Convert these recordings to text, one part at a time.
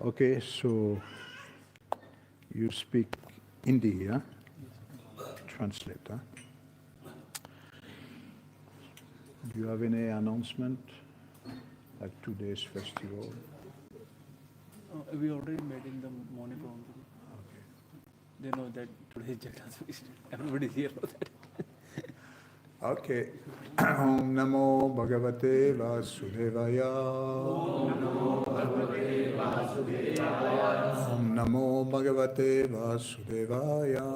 Okay, so you speak Hindi, huh? Translate, huh? Do you have any announcement, like today's festival? We already made in the morning program. Okay. They know that today is Jagannatha. Everybody is here for that. Okay. Om Namo Bhagavate Vasudevaya. Om Namo Bhagavate Vasudevaya. Om Namo Bhagavate Vasudevaya.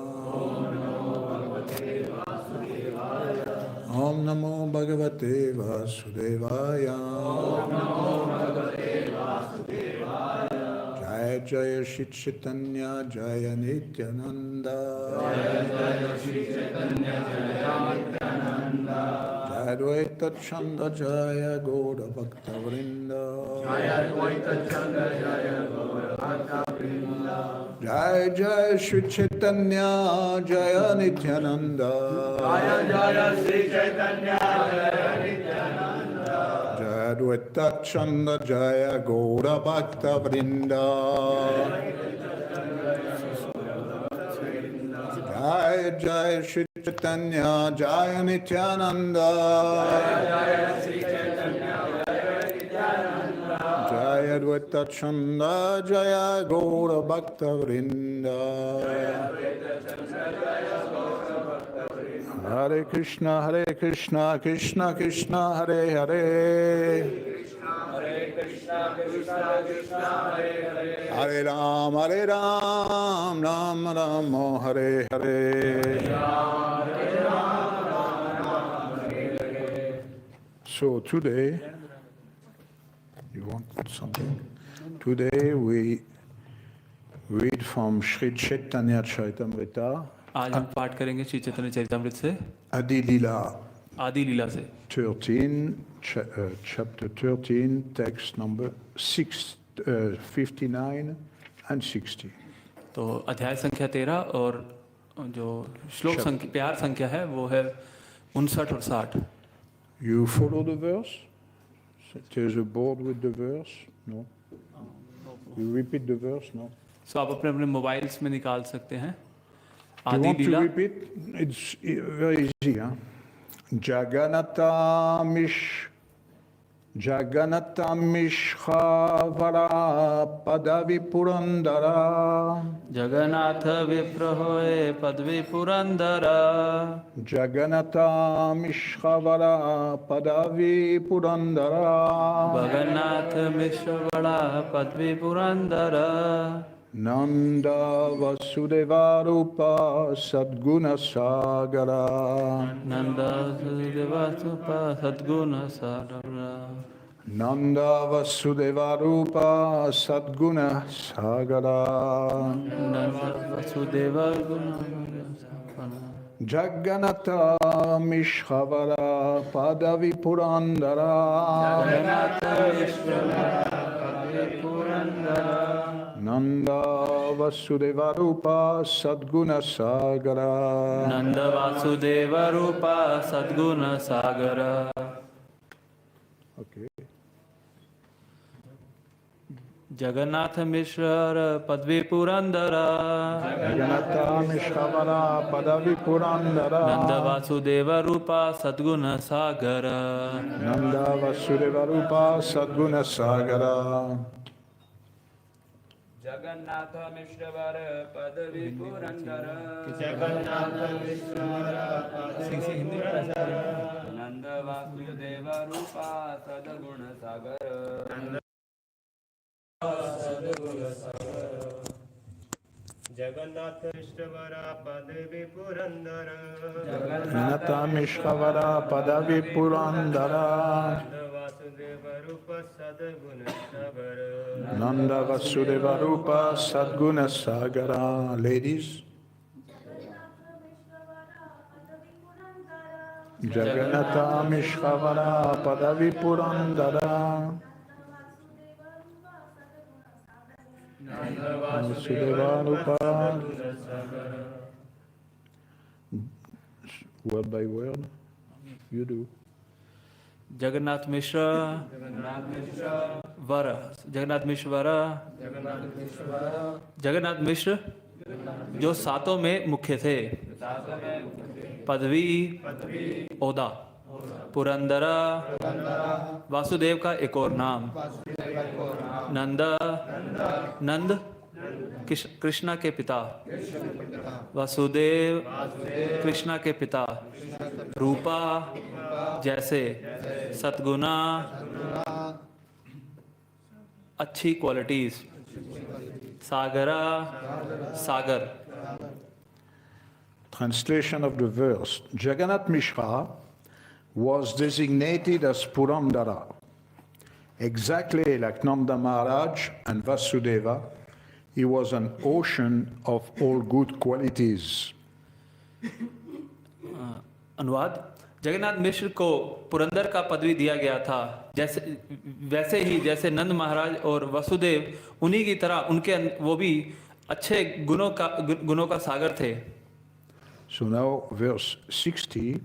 Om Namo Bhagavate Vasudevaya. Om Namo Bhagavate Vasudevaya. Jaya Jaya Shri Chaitanya Jaya Nityananda. Jaya Jaya Shri Chaitanya Jaya Nityananda. Jaya Advaita Chanda Jaya Gaura Bhakta Vrinda. Jaya Advaita Chanda Jaya Gaura Bhakta Vrinda. Jaya Jaya Shri Chaitanya Jaya Nityananda. Jaya Jaya Shri Chaitanya Jaya Nityananda. Jaya Advaita Chanda Jaya Gaura Bhakta Vrinda. Jaya Jaya Shri Chaitanya Jaya Nityananda. Jaya Shri Chaitanya Jaya Nityananda. Jaya Advaita Chanda Jaya Gaura Bhakta Vrinda. Hare Krishna Krishna Krishna Hare Hare. Hare Krishna Krishna Hare Hare. Hare Ram Ram Ram Hare Hare. So today, you want something? Today we read from Sri Chaitanya Charitamrita. आज हम पाठ करेंगे श्री चैतन्य चरितामृत से Adi Lila आदि लीला से 13, chapter 13, text number 59 and 60. तो अध्याय संख्या 13 और जो श्लोक संख्या प्यार संख्या है वो है 59 और 60. You follow the verse? There's a board with the verse? No? You repeat the verse? No? सो आप अपने अपने मोबाइल्स में निकाल सकते हैं. You आदि want to Leela. repeat? It's very easy, huh? Jagannatha Mishkhavara Padavi Purandara. Jagannath विप्रहोए पदवी पुरंदरा. Jagannatha Mishkhavara Padavi Purandara. Jagannath Mishra बड़ा पदवी पुरंदरा. Nanda Vasudeva Rupa Sadguna Sagara. Nanda देवासुपा सद्गुण सारा. Nanda Vasudeva Rupa Sadguna Sagara. Nanda Vasudev गुण. Jagannatha Mishkhavara Padavi Purandara. Jagannath Mishra पदवी पुरंदरा. Nanda Vasudeva Rupa Sadguna Sagara. नंद वासुदेव रूपा सद्गुण सागर. Okay. Jagannath Mishra पदवी पुरंदरा. Jagannatha Mishkhavara Padavi Purandara. नंद वासुदेव रूपा सद्गुण सागर. Nanda Vasudeva Rupa Sadguna Sagara. Jagannath मिश्रवर पदवी पुरंदर. जगन्नाथ मिश्रवर पदवी पुरंदर. नंद वासुदेव रूपा सद्गुण सागर. जगन्नाथ मिश्रवर पदवी Purandar. Jagannatha Mishkhavara Padavi Purandara. Vasudev रूप सद्गुण सागर. Nanda Vasudeva Rupa Sadguna Sagara. Ladies. Jagannatha Mishkhavara Padavi Purandara. Vasudeva Rupa. Word by word. You do. Jagannath Mishra वर, जगन्नाथ मिश्र वर, जगन्नाथ मिश्र जो सातों में मुख्य थे। पदवी, ओदा, पुरंदर, वासुदेव का एक और नाम, नंद, नंद कृष्णा के पिता, वासुदेव कृष्णा के पिता, रूपा जैसे, सतगुणा अच्छी क्वालिटीज, सागरा सागर। Translation of the verse. Jagannath Mishra was designated as Purandara, exactly like Nanda Maharaj and Vasudeva. He was an ocean of all good qualities. अनुवाद, जगन्नाथ मिश्र को पुरंदर का पदवी दिया गया था, वैसे ही जैसे नंद महाराज और वसुदेव उन्हीं की तरह उनके वो भी अच्छे गुणों का सागर थे। So now verse 60.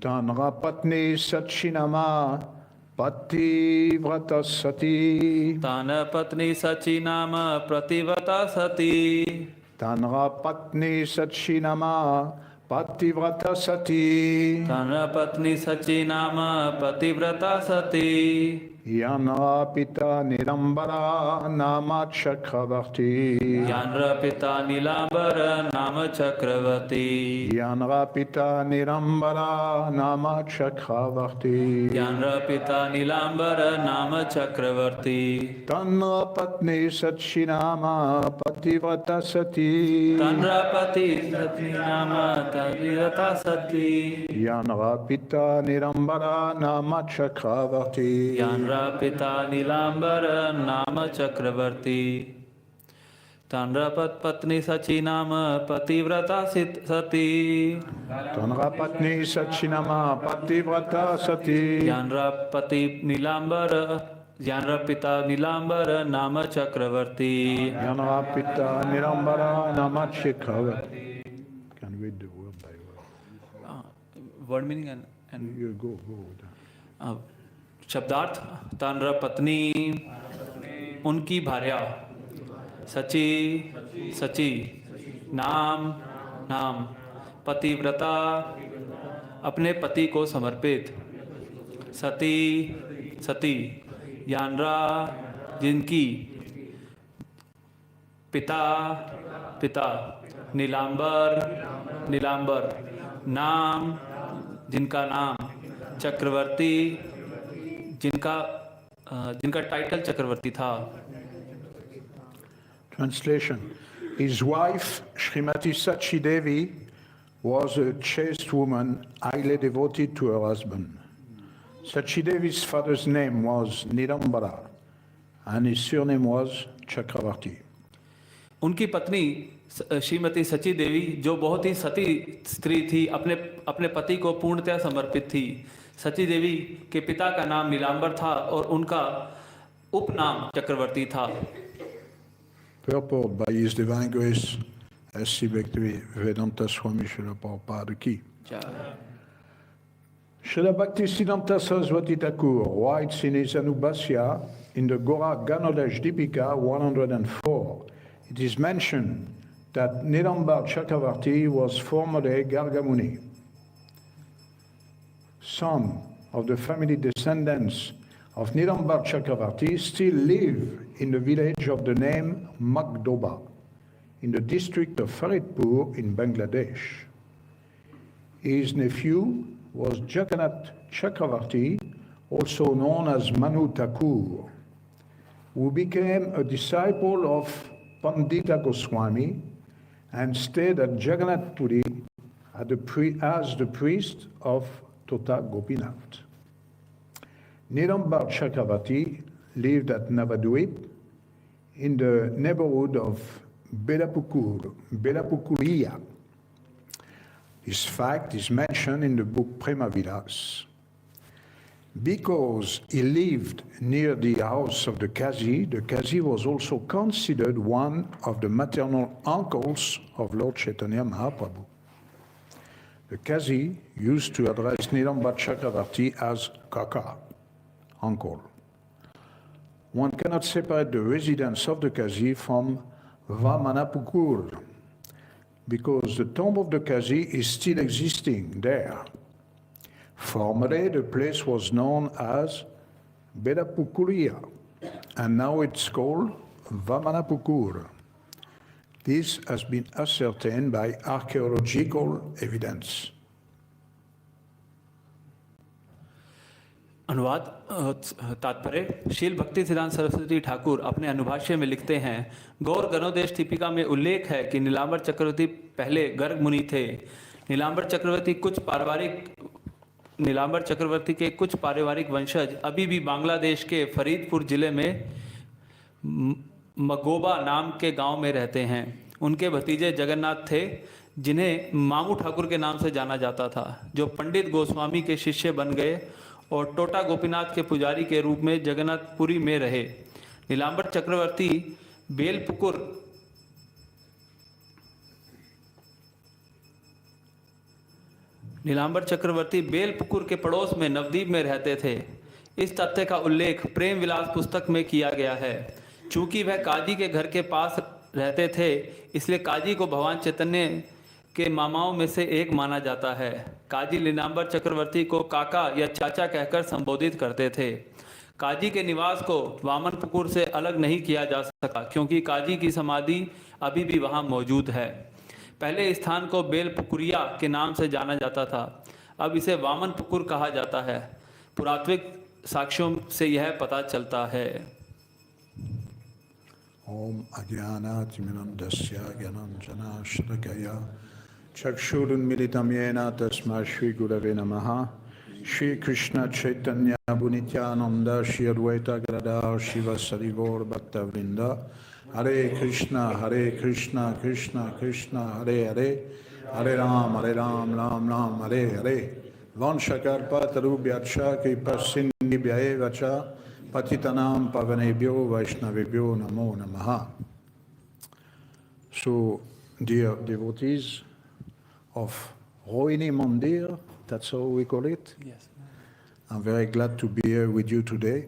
Tanra patni sachinama pativrata sati. तान पत्नी सची नाम प्रतिव्रता सती। Tanra patni sachinama pativrata sati. तान पत्नी सची नाम प्रतिव्रता सती। Yanra pita nirambara nama chakravarti. यानरा पिता नीलांबर नाम चक्रवर्ती। Yanra pita nirambara nama chakravarti. यानरा पिता नीलांबर नाम चक्रवर्ती। Tanra patni sachinama pativrata sati. तानरा पति सती नाम प्रतिव्रता सती। Yanra pita nirambara nama chakravarti. यानरा पिता नीलांबर नाम चक्रवर्ती। तानरा पत्नी सची नाम पतिव्रता सती। Tanra patni sachinama pativrata sati. यानरा पति नीलांबर, यानरा पिता नीलांबर नाम चक्रवर्ती। Yanra pita nirambara nama chakravarti. Can read the word by word. Word meaning and You go. शब्दार्थ, तानरा पत्नी उनकी भार्या, सची सची, नाम नाम, पतिव्रता अपने पति को समर्पित, सती सती, यानरा जिनकी, पिता पिता, नीलांबर नीलांबर, नाम जिनका नाम, चक्रवर्ती जिनका टाइटल चक्रवर्ती था। Translation. His wife, Srimati Sachi Devi, was a chaste woman highly devoted to her husband. Sachi Devi's father's name was Nidambara and his surname was Chakravarti. उनकी पत्नी श्रीमती सची देवी जो बहुत ही सती स्त्री थी, अपने पति को पूर्णतया समर्पित थी। सची देवी के पिता का नाम नीलांबर था और उनका उपनाम चक्रवर्ती था। Purport by His Divine Grace S.C. Vedanta Swami Srila Prabhupada Ki. Srila Bhaktisiddhanta Saraswati Thakur writes in his Anubhasya in the Gora Ganodash Dipika 104, it is mentioned that Nidambar Chakravarti was formerly Gargamuni. Some of the family descendants of Nidambar Chakravarti still live in the village of the name Magdoba, in the district of Faridpur in Bangladesh. His nephew was Jagannath Chakravarti, also known as Manu Thakur, who became a disciple of Pandita Goswami and stayed at Jagannath Puri as the priest of Tota Gopinath. Nidambar Chakravarti lived at Navadvip in the neighborhood of Belapukuria. This fact is mentioned in the book Prema Vilas. Because he lived near the house of the Kazi was also considered one of the maternal uncles of Lord Chaitanya Mahaprabhu. The Kazi used to address Nidambar Chakravarti as Kaka, uncle, one cannot separate the residence of the Kazi from Vamanapukur, because the tomb of the Kazi is still existing there. Formerly, the place was known as Bedapukuria, and now it's called Vamanapukur. This has been ascertained by archaeological evidence. अनुवाद तात्पर्य शील भक्ति सिद्धांत सरस्वती ठाकुर अपने अनुभाष्य में लिखते हैं, गौर गणोदेश टिपिका में उल्लेख है कि नीलांबर चक्रवर्ती पहले गर्ग मुनि थे। नीलांबर चक्रवर्ती के कुछ पारिवारिक वंशज अभी भी बांग्लादेश के फरीदपुर जिले में मगोबा नाम के गांव में रहते हैं। उनके भतीजे जगन्नाथ थे, जिन्हें मामू ठाकुर के नाम से जाना जाता था, जो पंडित गोस्वामी के शिष्य बन गए और टोटा गोपीनाथ के पुजारी के रूप में जगन्नाथपुरी में रहे। नीलांबर चक्रवर्ती बेलपुकुर के पड़ोस में नवद्वीप में रहते थे। इस तथ्य का उल्लेख प्रेम विलास पुस्तक में किया गया है। चूंकि वह काजी के घर के पास रहते थे, इसलिए काजी को भगवान चैतन्य के मामाओं में से एक माना जाता है। काजी नीलांबर चक्रवर्ती को काका या चाचा कहकर संबोधित करते थे। काजी के निवास को वामनपुकुर से अलग नहीं किया जा सका, क्योंकि काजी की समाधि अभी भी वहां मौजूद है। पहले इस स्थान को बेलपुकुरिया के नाम से जाना जाता था, अब इसे वामनपुकुर कहा जाता है। पुरातात्विक साक्ष्यों से यह पता चलता है। ओम अज्ञानातिमिनन्दस्य ज्ञानाञ्जनाश्लाकया चक्षुरुन्मिलितं येन तस्मै श्रीगुरवे नमः। श्री कृष्ण चैतन्य नित्यानंद श्री अद्वैत गदाधर शिवसरि गौर भक्तवृंद। हरे कृष्णा कृष्ण कृष्ण हरे हरे, हरे राम राम राम हरे हरे। वंशकल्पतरुभ्यश्च कृपासिन्धुभ्यैव च पतितानां पावनेभ्यो वैष्णवेभ्यो नमो नमः। So, dear devotees of Rohini Mandir, that's how we call it. Yes. I'm very glad to be here with you today.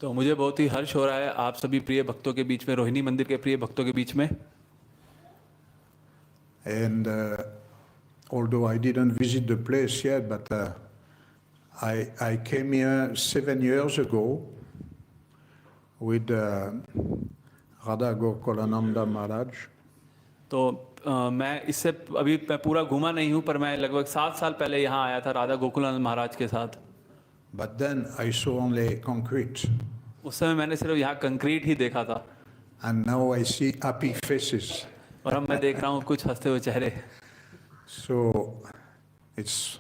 तो मुझे बहुत ही हर्ष हो रहा है आप सभी प्रिय भक्तों के बीच में, रोहिणी मंदिर के प्रिय भक्तों के बीच में। And although I didn't visit the place yet, but I came here 7 years ago with Radha Gokulananda Maharaj. तो मैं इससे अभी मैं पूरा घूमा नहीं हूँ, पर मैं लगभग 7 साल पहले यहाँ आया था राधा गोकुलानंद महाराज के साथ। But then I saw only concrete. उस समय मैंने सिर्फ यहाँ कंक्रीट ही देखा था। And now I see happy faces. और अब मैं देख रहा हूँ कुछ हंसते हुए चेहरे। So it's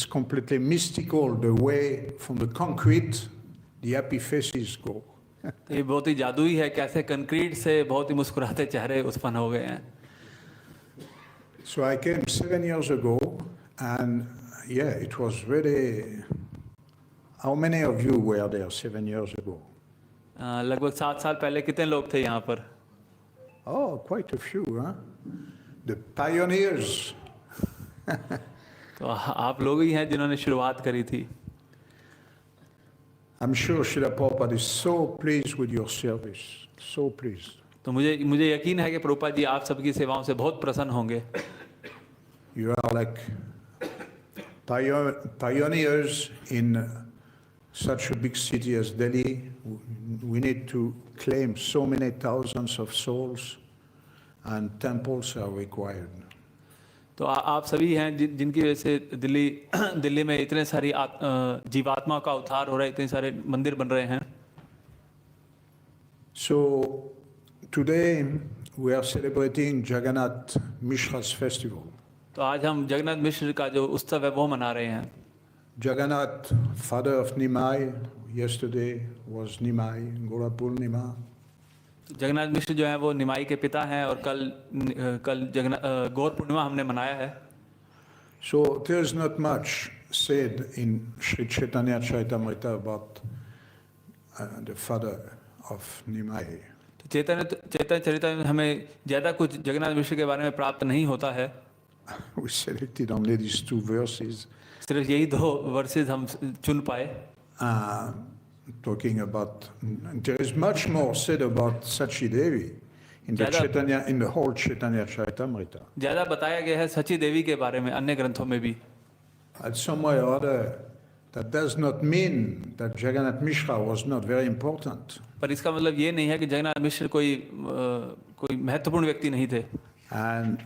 completely mystical the way from the concrete the happy faces go. ये बहुत ही जादुई है, कैसे कंक्रीट से बहुत ही मुस्कुराते चेहरे उत्पन्न हो गए हैं। So I came 7 years ago, and yeah, it was really. How many of you were there 7 years ago? लगभग 7 साल पहले कितने लोग थे यहाँ पर? Oh, quite a few, huh? The pioneers. तो आप लोग ही हैं जिन्होंने शुरुआत करी थी। I'm sure Srila Prabhupada is so pleased with your service, so pleased. तो मुझे यकीन है कि प्रभुपाद जी आप सबकी सेवाओं से बहुत प्रसन्न होंगे। You are like pioneers in such a big city as Delhi. We need to claim so many thousands of souls, and temples are required. तो आप सभी हैं जिनकी वजह से दिल्ली में इतने सारी जीवात्माओं का उद्धार हो रहा है, इतने सारे मंदिर बन रहे हैं। So today we are celebrating Jagannath Mishra's festival. तो आज हम जगन्नाथ मिश्र का जो उत्सव है वो मना रहे हैं। Jagannath, father of Nimai, yesterday was Nimai, Gora Purnima. Jagannath Mishra जो है वो निमाई के पिता हैं और कल गौर पूर्णिमा हमने मनाया है। So there is not much said in Sri Chaitanya Charitamrita about the father of Nimai. तो चैतन्य चरिता में हमें ज़्यादा कुछ जगन्नाथ मिश्र के बारे में प्राप्त नहीं होता है। We selected only these 2 verses. सिर्फ यही 2 वर्सेस हम चुन पाए। talking about. There is much more said about Sachi Devi in the whole Chaitanya Charitamrita. ज़्यादा बताया गया है सची देवी के बारे में अन्य ग्रंथों में भी. At some way or other, that does not mean that Jagannath Mishra was not very important. पर इसका मतलब ये नहीं है कि जगन्नाथ मिश्र कोई महत्वपूर्ण व्यक्ति नहीं थे. And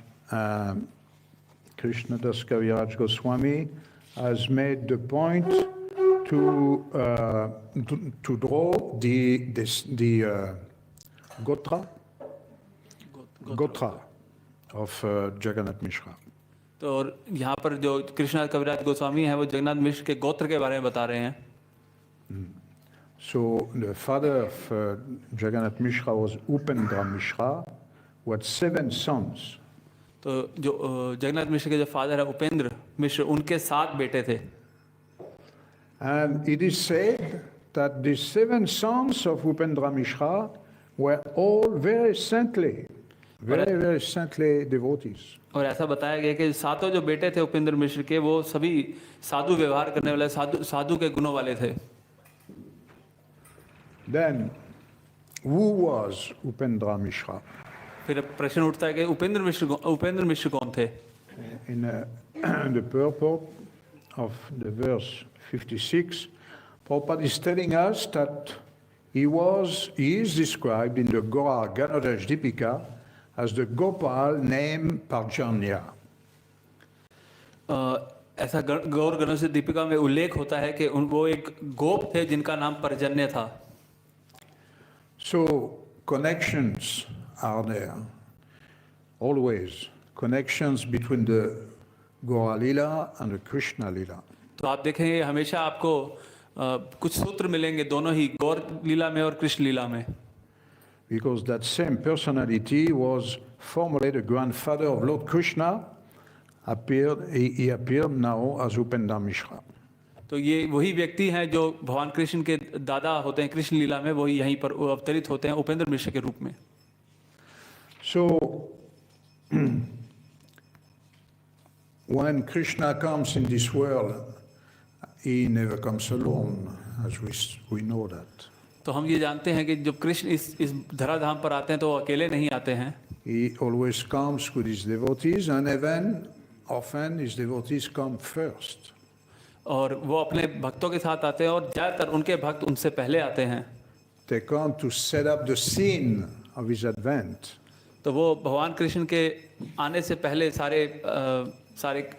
Krishnadas Kaviraj Goswami has made the point to draw the Gotra of Jagannath Mishra. तो यहाँ पर जो कृष्णदास कविराज गोस्वामी हैं वो जगन्नाथ मिश्र के गोत्र के बारे में बता रहे हैं. So the father of Jagannath Mishra was Upendra Mishra, who had 7 sons. तो जो जगन्नाथ मिश्र के जो फादर है उपेंद्र मिश्र, उनके 7 बेटे थे. And it is said that the 7 sons of Upendra Mishra were all very saintly devotees. और ऐसा बताया गया कि 7 जो बेटे थे उपेंद्र मिश्र के, वो सभी साधु व्यवहार करने वाले साधु के गुणों वाले थे. Then, who was Upendra Mishra? फिर प्रश्न उठता है कि उपेंद्र मिश्र कौन थे. In the purport of the verse 56, Prabhupada is telling us that he is described in the Gora Ganodaj Dipika as the Gopal named Parjanya. ऐसा गौर गणोज दीपिका में उल्लेख होता है कि वो एक गोप थे जिनका नाम परजन्य था. So connections are there, always connections between the Gora Lila and the Krishna Lila. तो आप देखेंगे हमेशा आपको कुछ सूत्र मिलेंगे दोनों ही गौर लीला में और कृष्ण लीला में. Because that same personality was formerly the grandfather of Lord Krishna. He appeared now as Upendra Mishra. तो ये वही व्यक्ति हैं जो भगवान कृष्ण के दादा होते हैं कृष्ण लीला में, वही यहीं पर अवतरित होते हैं उपेंद्र मिश्र के रूप में. So when Krishna comes in this world, he never comes alone, as we know that. तो हम ये जानते हैं कि जब कृष्ण इस धराधाम पर आते हैं तो वो अकेले नहीं आते हैं. He always comes with his devotees, and even often his devotees come first. और वो अपने भक्तों के साथ आते हैं और ज़्यादातर उनके भक्त उनसे पहले आते हैं. They come to set up the scene of his advent. तो वो भगवान कृष्ण के आने से पहले सारे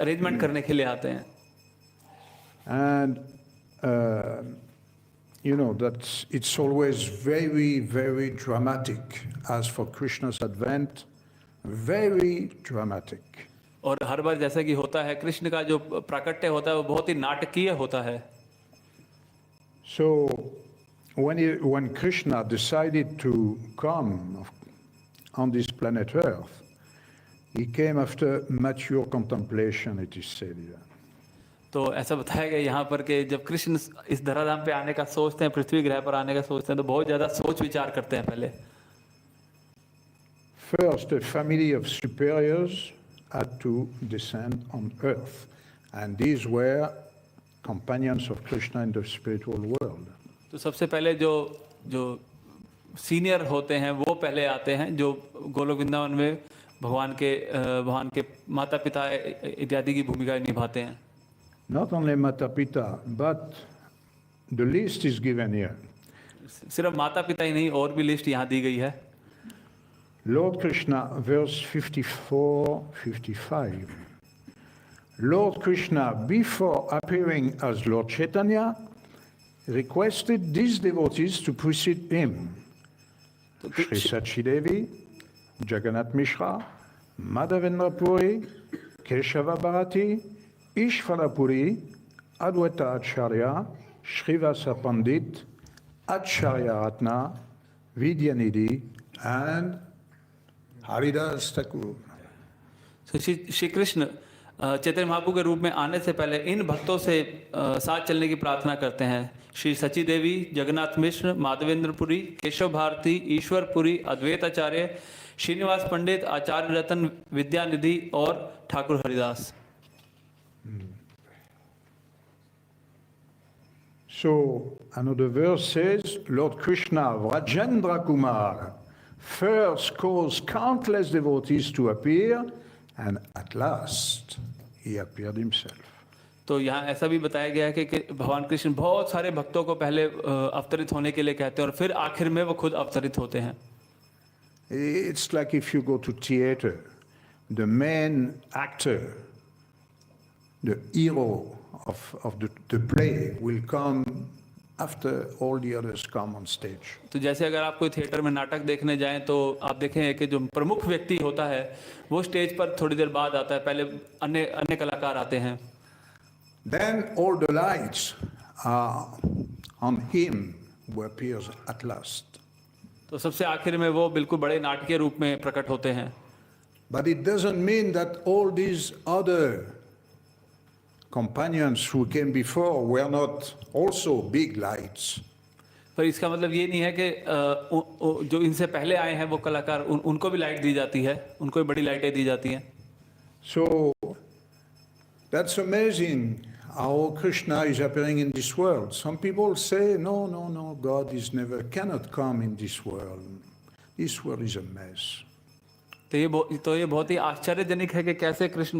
अरेंजमेंट करने के लिए आते हैं. And you know that it's always very, very dramatic. As for Krishna's advent, very dramatic. और हर बार जैसा कि होता है कृष्ण का जो प्राकट्य होता है वो बहुत ही नाटकीय होता है. So when Krishna decided to come on this planet Earth, he came after mature contemplation, it is said here. तो ऐसा बताया गया यहाँ पर कि जब कृष्ण इस धराधाम पे आने का सोचते हैं, पृथ्वी ग्रह पर आने का सोचते हैं, तो बहुत ज़्यादा सोच विचार करते हैं पहले. First, a family of superiors had to descend on earth, and these were companions of Krishna in the spiritual world. तो सबसे पहले जो सीनियर होते हैं वो पहले आते हैं, जो गोलोक वृंदावन में भगवान के माता पिता इत्यादि की भूमिका निभाते हैं. Not only Mata Pita, but the list is given here. सिर्फ माता पिता ही नहीं और भी लिस्ट यहाँ दी गई है. Lord Krishna, verse 54-55. Lord Krishna, before appearing as Lord Chaitanya, requested these devotees to precede him. Shri Sachi Devi, Jagannath Mishra, Madhavendra Puri, Keshava Bharati, Ishvara Puri, Adwaita Acharya, Shrivasa Pandit, Acharya Ratna, Vidyanidhi, and Haridas Thakur. So Shri Krishna Chaitanya Mahaprabhu के रूप में आने से पहले इन भक्तों से साथ चलने की प्रार्थना करते हैं. श्री सची देवी, जगन्नाथ मिश्र, माधवेंद्र पुरी, केशव भारती, ईश्वर पुरी, अद्वैत आचार्य, श्रीनिवास पंडित, आचार्य रतन, विद्यानिधि और Thakur Haridas. So another verse says, Lord Krishna, Vrajendra Kumar, first caused countless devotees to appear, and at last he appeared himself. तो यहाँ ऐसा भी बताया गया है कि भगवान कृष्ण बहुत सारे भक्तों को पहले अवतरित होने के लिए कहते हैं और फिर आखिर में वो खुद अवतरित होते हैं. It's like if you go to theater, the main actor, the hero of the play will come after all the others come on stage. तो जैसे अगर आप कोई थिएटर में नाटक देखने जाएं तो आप देखें कि जो प्रमुख व्यक्ति होता है वो स्टेज पर थोड़ी देर बाद आता है, पहले अन्य अन्य कलाकार आते हैं. Then all the lights are on him who appears at last. तो सबसे आखिर में वो बिल्कुल बड़े नाटकीय रूप में प्रकट होते हैं. But it doesn't mean that all these other companions who came before were not also big lights. पर इसका मतलब ये नहीं है कि जो इनसे पहले आए हैं वो कलाकार उनको भी लाइट दी जाती है, उनको भी बड़ी लाइटें दी जाती हैं. So that's amazing how Krishna is appearing in this world. Some people say, no, God is cannot come in this world. This world is a mess. तो ये बहुत ही आश्चर्यजनक है कि कैसे कृष्ण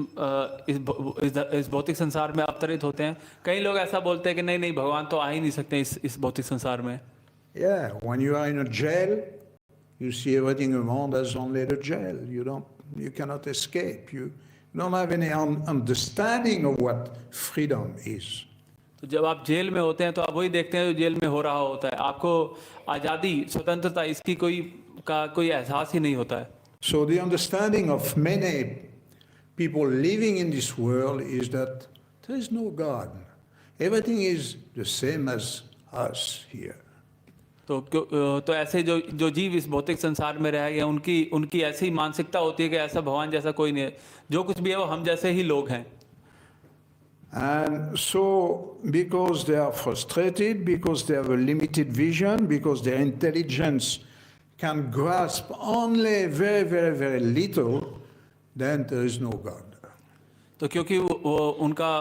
इस भौतिक संसार में अवतरित होते हैं. कई लोग ऐसा बोलते हैं कि नहीं भगवान तो आ ही नहीं सकते इस भौतिक संसार में. Yeah, when you are in a jail, you see everything around as only the jail. You cannot escape. You don't have any understanding of what freedom is. तो जब आप जेल में होते हैं तो आप वही देखते हैं जो जेल में हो रहा होता है. आपको आज़ादी, स्वतंत्रता इसकी कोई एहसास ही नहीं होता है. So the understanding of many people living in this world is that there is no God. Everything is the same as us here. तो ऐसे जो जीव इस भौतिक संसार में रह गए उनकी ऐसी मानसिकता होती है कि ऐसा भगवान जैसा कोई नहीं है, जो कुछ भी है वो हम जैसे ही लोग हैं. And so because they are frustrated, because they have a limited vision, because their intelligence can grasp only very, very, very little, then there is no God. तो क्योंकि वो उनका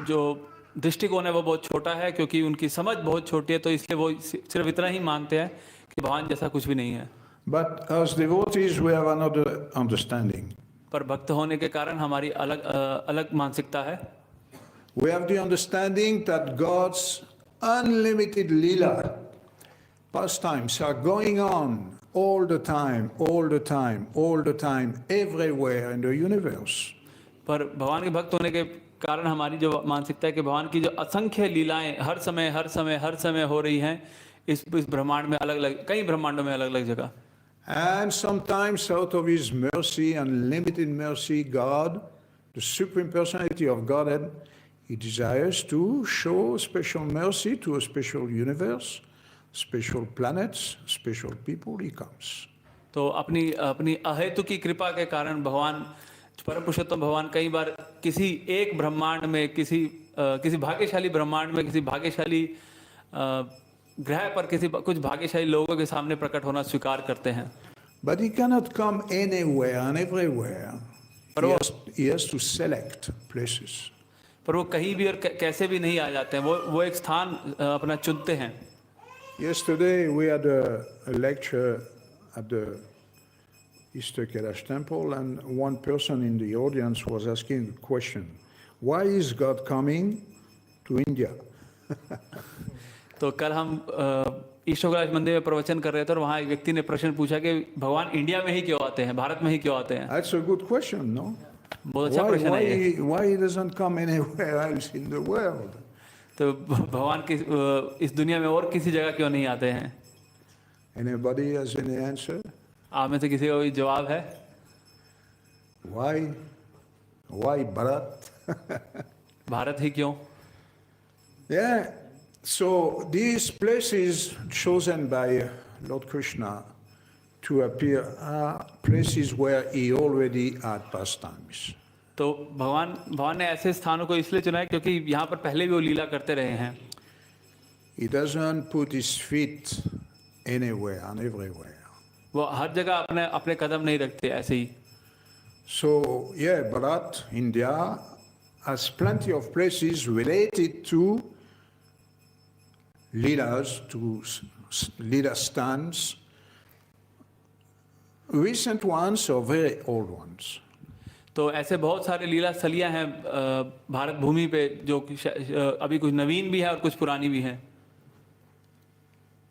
जो दृष्टिकोण है वो बहुत छोटा है, क्योंकि उनकी समझ बहुत छोटी है, तो इसलिए वो सिर्फ इतना ही मानते हैं कि भगवान जैसा कुछ भी नहीं है. But as devotees we have another understanding. पर भक्त होने के कारण हमारी अलग मानसिकता है. We have the understanding that God's unlimited lila pastimes are going on all the time, everywhere in the universe. पर भगवान के भक्त होने के कारण हमारी जो मानसिकता है कि भगवान की जो असंख्य लीलाएं हर समय हो रही हैं इस ब्रह्मांड में, कई ब्रह्मांडों में अलग अलग जगह. And sometimes out of his mercy, unlimited mercy, God, the supreme personality of Godhead, he desires to show special mercy to a special universe, special planets, special people. He comes. तो अपनी अहेतु की कृपा के कारण भगवान, परम पुरुषोत्तम भगवान कई बार किसी एक ब्रह्मांड में, किसी भाग्यशाली ब्रह्मांड में, किसी भाग्यशाली ग्रह पर कुछ भाग्यशाली लोगों के सामने प्रकट होना स्वीकार करते हैं. But he cannot come anywhere and everywhere. He has to select places. पर वो कहीं भी और कैसे भी नहीं आ जाते हैं, वो एक स्थान अपना चुनते हैं. Yesterday we had a lecture at the ISKCON temple, and one person in the audience was asking the question, why is God coming to India? तो कल हम ईश्वर मंदिर में प्रवचन कर रहे थे और वहाँ एक व्यक्ति ने प्रश्न पूछा कि भगवान इंडिया में ही क्यों आते हैं, भारत में ही क्यों आते हैं. That's a good question, no? बहुत अच्छा प्रश्न है ये. Why he doesn't come anywhere else in the world? तो भगवान इस दुनिया में और किसी जगह क्यों नहीं आते हैं? Anybody has any answer? आप में से किसी का कोई जवाब है? Why Bharat? भारत ही क्यों? Yeah. So these places chosen by Lord Krishna to appear are places where he already had pastimes. तो भगवान ने ऐसे स्थानों को इसलिए चुना है क्योंकि यहाँ पर पहले भी वो लीला करते रहे हैं. He doesn't put his feet anywhere and everywhere. वो हर जगह अपने कदम नहीं रखते ऐसे ही. So yeah, Bharat, India has plenty of places related to leelas, to leela stands, recent ones or very old ones. तो ऐसे बहुत सारे लीला स्थलियाँ हैं भारत भूमि पे जो कि अभी कुछ नवीन भी है और कुछ पुरानी भी हैं.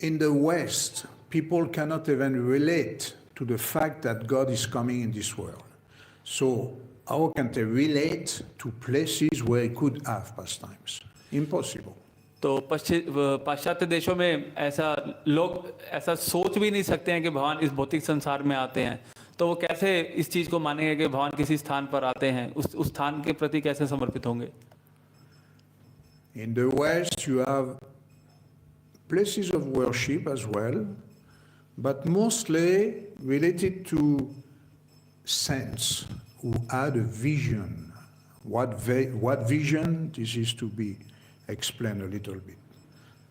In the West, people cannot even relate to the fact that God is coming in this world. So how can they relate to places where he could have pastimes? Impossible. तो पाश्चात्य देशों में ऐसा लोग ऐसा सोच भी नहीं सकते हैं कि भगवान इस भौतिक संसार में आते हैं. तो वो कैसे इस चीज़ को मानेंगे कि भगवान किसी स्थान पर आते हैं, उस स्थान के प्रति कैसे समर्पित होंगे. In the West, you have places of worship as well, but mostly related to saints who had a vision. What vision? This is to be explained a little bit.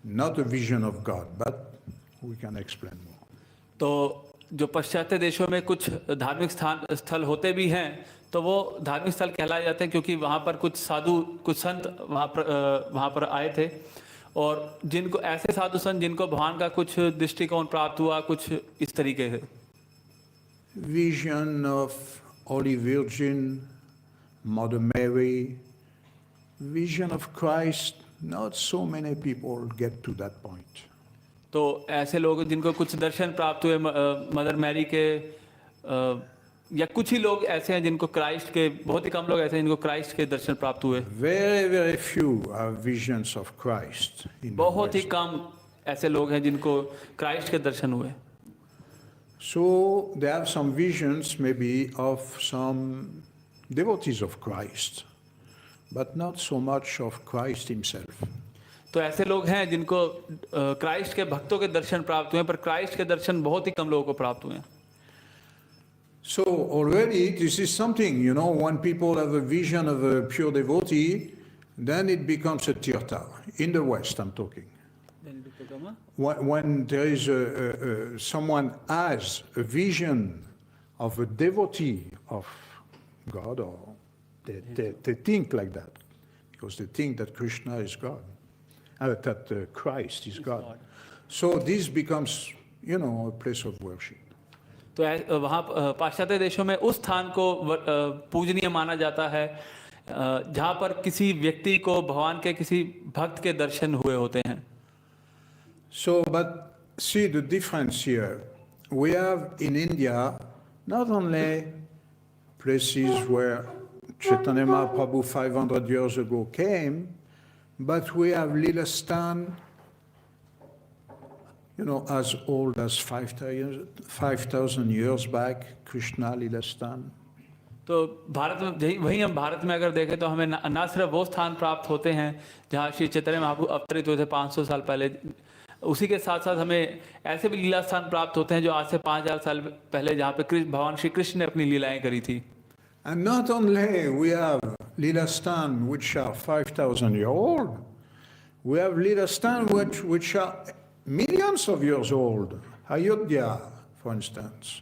Not a vision of God, but we can explain more. तो जो पश्चात्य देशों में कुछ धार्मिक स्थल होते भी हैं, तो वो धार्मिक स्थल कहलाए जाते हैं क्योंकि वहाँ पर कुछ साधु, कुछ संत वहाँ पर आए थे, और जिनको ऐसे साधु संत जिनको भगवान का कुछ दृष्टिकोण प्राप्त हुआ, कुछ इस तरीके से. Vision of Holy Virgin, Mother Mary, vision of Christ. Not so many people get to that point. तो ऐसे लोग जिनको कुछ दर्शन प्राप्त हुए मदर मैरी के, या कुछ ही लोग ऐसे हैं जिनको क्राइस्ट के, बहुत ही कम लोग ऐसे हैं जिनको क्राइस्ट के दर्शन प्राप्त हुए. Very, very few have visions of Christ. बहुत ही कम ऐसे लोग हैं जिनको क्राइस्ट के दर्शन हुए. So they have some visions maybe of some devotees of Christ, but not so much of Christ himself. तो ऐसे लोग हैं जिनको क्राइस्ट के भक्तों के दर्शन प्राप्त हुए, पर क्राइस्ट के दर्शन बहुत ही कम लोगों को प्राप्त हुए. So already this is something, you know, when people have a vision of a pure devotee, then it becomes a tirtha. In the West, I'm talking. When there is someone has a vision of a devotee of God, or they think like that, because they think that Krishna is God, that Christ is God. So this becomes, you know, a place of worship. तो वहाँ पाश्चात्य देशों में उस स्थान को पूजनीय माना जाता है जहाँ पर किसी व्यक्ति को भगवान के किसी भक्त के दर्शन हुए होते हैं. So, but see the difference here. We have in India not only places where Chaitanya Mahaprabhu 500 years ago came, but we have Leela Stan, you know, as old as 5,000 years back, Krishna Leela Stan. तो भारत में वहीं हम भारत में अगर देखें तो हमें ना सिर्फ वो स्थान प्राप्त होते हैं जहाँ श्री चैतन्य महाप्रभु अवतरित हुए थे 500 साल पहले, उसी के साथ साथ हमें ऐसे भी लीला स्थान प्राप्त होते हैं जो आज से 5000 साल पहले जहाँ पे भगवान श्री कृष्ण ने अपनी लीलाएं करी थी. And not only we have Leela Stan which are 5,000 years old, we have Leela Stan which are millions of years old. Ayodhya, for instance.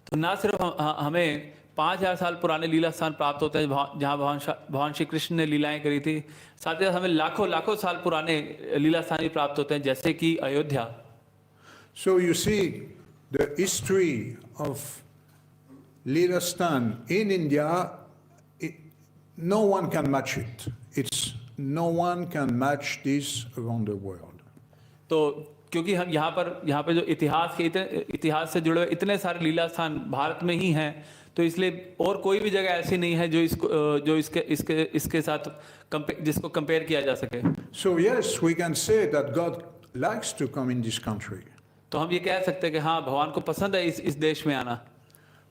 तो ना सिर्फ हमें 5000 साल पुराने लीला स्थान प्राप्त होते हैं जहाँ भगवान श्री कृष्ण ने लीलाएं करी थी, साथ ही हमें लाखों साल पुराने लीला स्थान भी प्राप्त होते हैं जैसे कि Ayodhya. So you see the history of Leela Stan in India, no one can match it. No one can match this around the world. तो क्योंकि हम यहाँ पे जो इतिहास से जुड़े हुए इतने सारे लीला स्थान भारत में ही हैं, तो इसलिए और कोई भी जगह ऐसी नहीं है जो इसके साथ जिसको कंपेयर किया जा सके. So yes, we can say that God likes to come in this country. तो हम ये कह सकते हैं कि हाँ, भगवान को पसंद है इस देश में आना.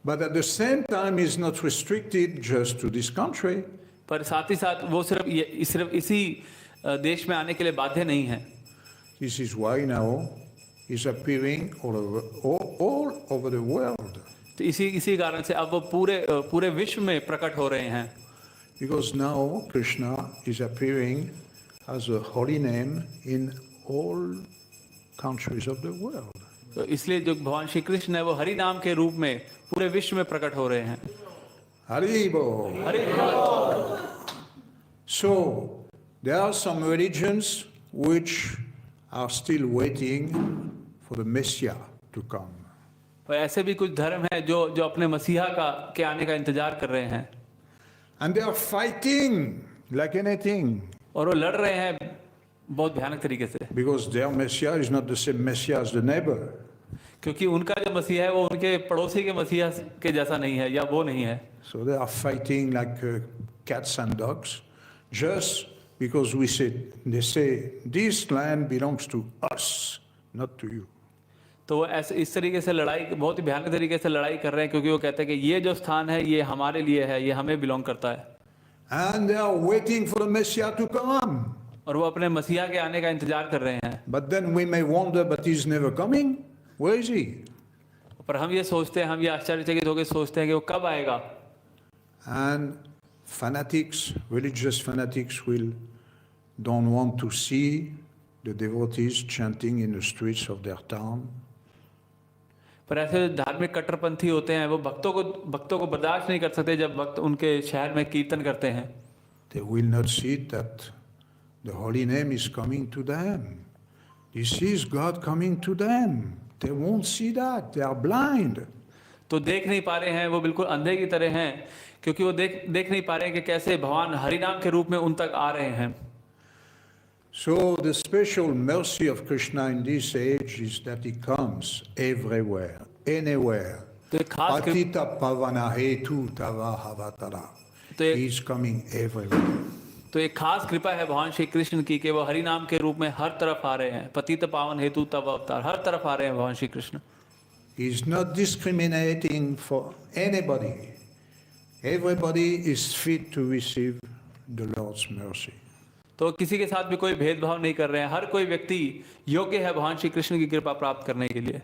But at the same time, he's not restricted just to this country. पर साथ ही साथ वो सिर्फ इसी देश में आने के लिए बाध्य नहीं है. This is why now he's appearing all over the world. तो इसी कारण से अब वो पूरे विश्व में प्रकट हो रहे हैं. Because now Krishna is appearing as a holy name in all countries of the world. तो इसलिए जो भगवान श्री कृष्ण है वो हरि नाम के रूप में पूरे विश्व में प्रकट हो रहे हैं. Hari Bol. Hari So there are some religions which are still waiting for the Messiah to come. और ऐसे भी कुछ धर्म हैं जो जो अपने मसीहा के आने का इंतजार कर रहे हैं, And they are fighting like anything और वो लड़ रहे हैं बहुत भयानक तरीके से, because their Messiah is not the same Messiah as the neighbor. क्योंकि उनका जो मसीहा है वो उनके पड़ोसी के मसीहा के जैसा नहीं है, या वो नहीं है। So they are fighting like cats and dogs just because they say this land belongs to us, not to you. तो वो ऐसे इस तरीके से लड़ाई, बहुत ही भयानक तरीके से लड़ाई कर रहे हैं, क्योंकि वो कहते हैं कि ये जो स्थान है ये हमारे लिए है, ये हमें बिलोंग करता है। And they are waiting for the Messiah to come. और वो अपने मसीहा के आने का इंतजार कर रहे हैं। But then we may wonder, but he's never coming. Where is he? पर हम ये सोचते हैं, हम ये आश्चर्यचकित होकर सोचते हैं कि वो कब आएगा। And fanatics, religious fanatics, don't want to see the devotees chanting in the streets of their town. पर ऐसे धार्मिक कट्टरपंथी होते हैं, वो भक्तों को बर्दाश्त नहीं कर सकते जब भक्त उनके शहर में कीर्तन करते हैं। They will not see that the holy name is coming to them. This is God coming to them. They won't see that. They are blind. तो देख नहीं पा रहे हैं, वो बिल्कुल अंधे की तरह हैं, क्योंकि वो देख नहीं पा रहे हैं कि कैसे भगवान हरि नाम के रूप में उन तक आ रहे हैं। So the special mercy of Krishna in this age is that he comes everywhere, anywhere. तो एक खास Patita pavana hetu tava havatara. He is coming everywhere. तो एक खास कृपा है भगवान श्री कृष्ण की कि वो हरि नाम के रूप में हर तरफ आ रहे हैं। पतित पावन हेतु तव अवतार, हर तरफ आ रहे हैं भगवान Shri Krishna. He is not discriminating for anybody. Everybody is fit to receive the Lord's mercy. तो किसी के साथ भी कोई भेदभाव नहीं कर रहे हैं, हर कोई व्यक्ति योग्य है भगवान श्री कृष्ण की कृपा प्राप्त करने के लिए।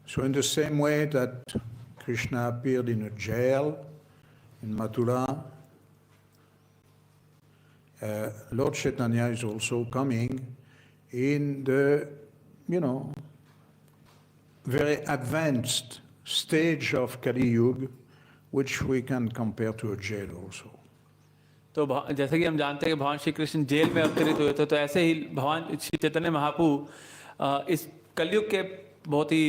So in the same way that Krishna appeared in a jail in Mathura, Lord Chaitanya is also coming in the, very advanced stage of Kali Yuga, which we can compare to a jail also. तो जैसे कि हम जानते हैं कि भगवान Shri Krishna jail में अवतरित हुए थे, तो ऐसे ही भगवान श्री चैतन्य महाप्रभु इस कलयुग के बहुत ही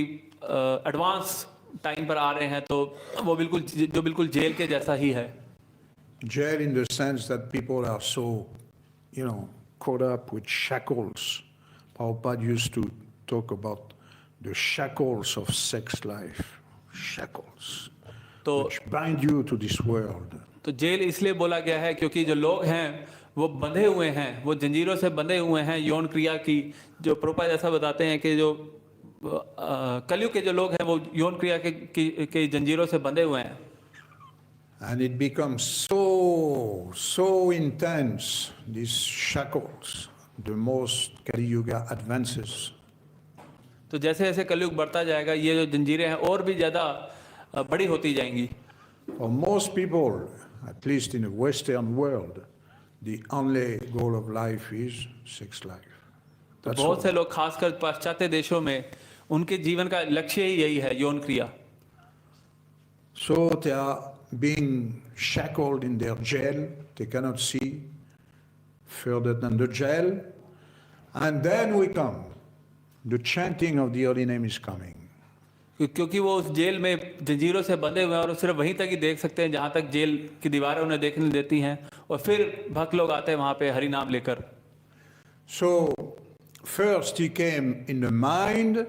एडवांस टाइम पर आ रहे हैं, तो वो बिल्कुल जेल के जैसा ही है। Jail in the sense that people are so, caught up with shackles. Prabhupada used to talk about the shackles of sex life, shackles, which bind you to this world. तो जेल इसलिए बोला गया है क्योंकि जो लोग हैं वो बंधे हुए हैं, वो जंजीरों से बंधे हुए हैं यौन क्रिया की। जो प्रभुपाद ऐसा बताते हैं कि जो कलयुग के जो लोग हैं वो यौन क्रिया के जंजीरों से बंधे हुए हैं। And it becomes so intense, these shackles, the most Kali Yuga advances. तो जैसे जैसे कलयुग बढ़ता जाएगा, ये जो जंजीरें हैं और भी ज़्यादा बड़ी होती जाएंगी। For most people, at least in the Western world, the only goal of life is sex life. That's बहुत all. से लोग खासकर पाश्चात्य देशों में उनके जीवन का लक्ष्य ही यही है, यौन क्रिया। So they are being shackled in their jail. They cannot see further than the jail. And then we come. The chanting of the holy name is coming. क्योंकि वो उस जेल में जंजीरों से बंधे हुए हैं और सिर्फ वहीं तक ही देख सकते हैं जहाँ तक जेल की दीवारें उन्हें देखने देती हैं, और फिर भक्त लोग आते हैं वहाँ पे हरि नाम लेकर। So first he came in the mind,